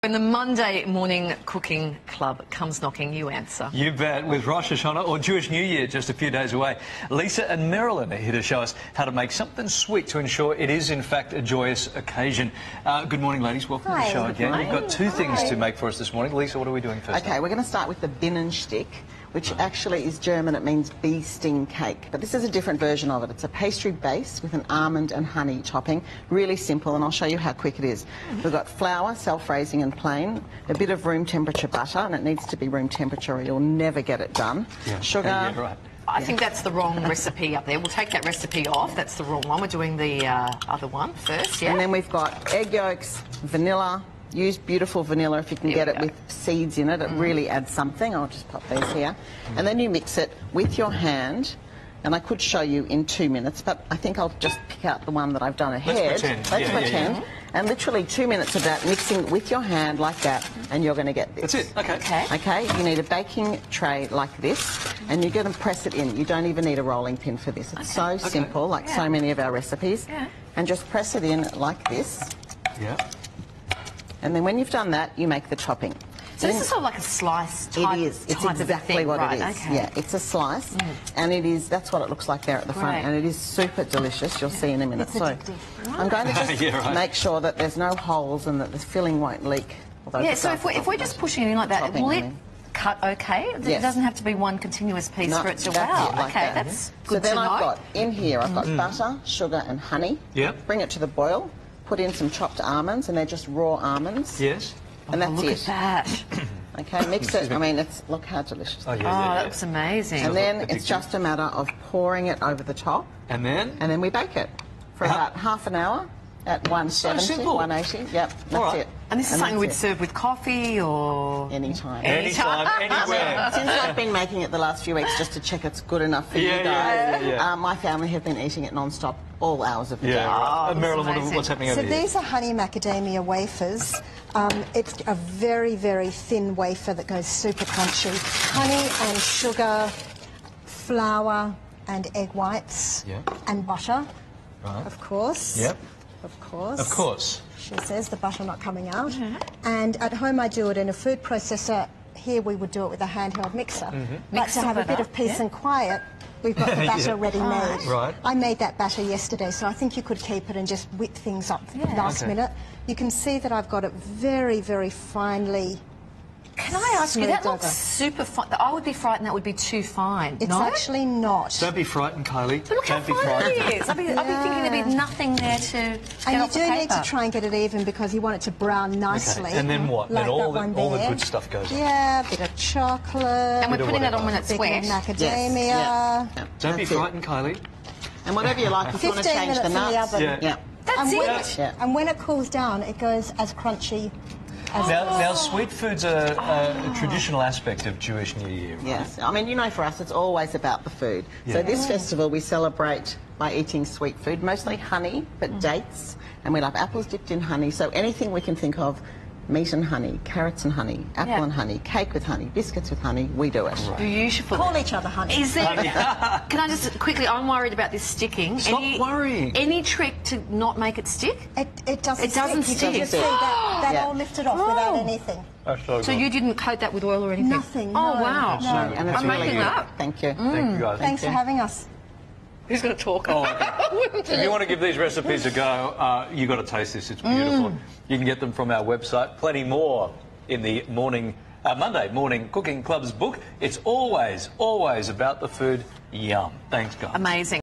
When the Monday morning cooking club comes knocking, you answer. You bet. With Rosh Hoshanah or Jewish New Year just a few days away, Lisa and Marilyn are here to show us how to make something sweet to ensure it is in fact a joyous occasion. Good morning, ladies. Welcome to the show again. You've got two things to make for us this morning. Lisa, what are we doing first? Okay, we're going to start with the bienenstich, which actually is German. It means bee sting cake. But this is a different version of it. It's a pastry base with an almond and honey topping. Really simple, and I'll show you how quick it is. We've got flour, self-raising and plain, a bit of room temperature butter, and it needs to be room temperature or you'll never get it done. Yeah. Sugar. Yeah, right. I think that's the wrong recipe up there. We'll take that recipe off. That's the wrong one. We're doing the other one first, yeah? And then we've got egg yolks, vanilla. Use beautiful vanilla if you can get it with seeds in it. It really adds something. I'll just pop these here. And then you mix it with your hand. And I could show you in 2 minutes, but I think I'll just pick out the one that I've done ahead. Let's pretend. Let's pretend. And literally 2 minutes of that, mixing with your hand like that, and you're going to get this. That's it. Okay. Okay, you need a baking tray like this, and you're going to press it in. You don't even need a rolling pin for this. It's so simple, like so many of our recipes. Yeah. And just press it in like this. Yeah. And then when you've done that, you make the topping. So this is sort of like a slice type. It is. It's exactly what it is. Yeah, it's a slice, and it is. That's what it looks like there at the front, and it is super delicious. You'll see in a minute. So I'm going to just make sure that there's no holes and that the filling won't leak. Yeah. So if we're just pushing it in like that, will it cut okay? It doesn't have to be one continuous piece for it to okay, that's good to know. So then I've got in here. I've got butter, sugar, and honey. Yeah. Bring it to the boil. Put in some chopped almonds, and they're just raw almonds. Yes. And that's look at that. Okay, mix it. I mean, look how delicious. Oh, that looks amazing. And then it's just a matter of pouring it over the top. And then? And then we bake it for about half an hour at 170, 180. Yep, that's it. And this is something we'd serve with coffee or... Anytime. Anytime, anywhere. Since I've been making it the last few weeks just to check it's good enough for you guys, my family have been eating it non-stop all hours of the day. Marilyn, what's happening over here? So these are honey macadamia wafers. It's a very, very thin wafer that goes super crunchy. Honey and sugar, flour and egg whites and butter, of course. Yep. Of course. Of course. She says the butter not coming out. And at home I do it in a food processor. Here we would do it with a handheld mixer. But to have a bit of peace and quiet, we've got the batter ready made. Right. I made that batter yesterday, so I think you could keep it and just whip things up last minute. You can see that I've got it very, very finely. Can I ask you, that looks super fine. I would be frightened that would be too fine. It's actually not. Don't be frightened, Kylie. But look how fine it is. I'd be thinking there'd be nothing there to get and off the you do paper. need to try and get it even because you want it to brown nicely. And then what? Like then all the good stuff goes on. Yeah, a bit of chocolate. And we're putting that on when it's bit wet. of macadamia. Don't be frightened, Kylie. And whatever you like, if you want to change the nuts. That's it. And when it cools down, it goes as crunchy. Now, sweet food's a traditional aspect of Jewish New Year, right? Yes. I mean, you know, for us, it's always about the food. So this festival, we celebrate by eating sweet food, mostly honey, but dates. And we love apples dipped in honey. So anything we can think of, meat and honey, carrots and honey, apple and honey, cake with honey, biscuits with honey, we do it. Right. Beautiful. Call each other honey. Is there... Can I just quickly, I'm worried about this sticking. Stop worrying. Any trick to not make it stick? It doesn't stick. Doesn't stick. You just see that all lifted off without anything. So you didn't coat that with oil or anything? Nothing, Oh, wow. No. And it's I'm really making good. that. Thank you. Thank you, guys. Thanks for having us. Who's going to talk? Oh, okay. If you want to give these recipes a go, you've got to taste this. It's beautiful. You can get them from our website. Plenty more in the Monday Morning Cooking Club's book. It's always, always about the food. Yum. Thanks, guys. Amazing.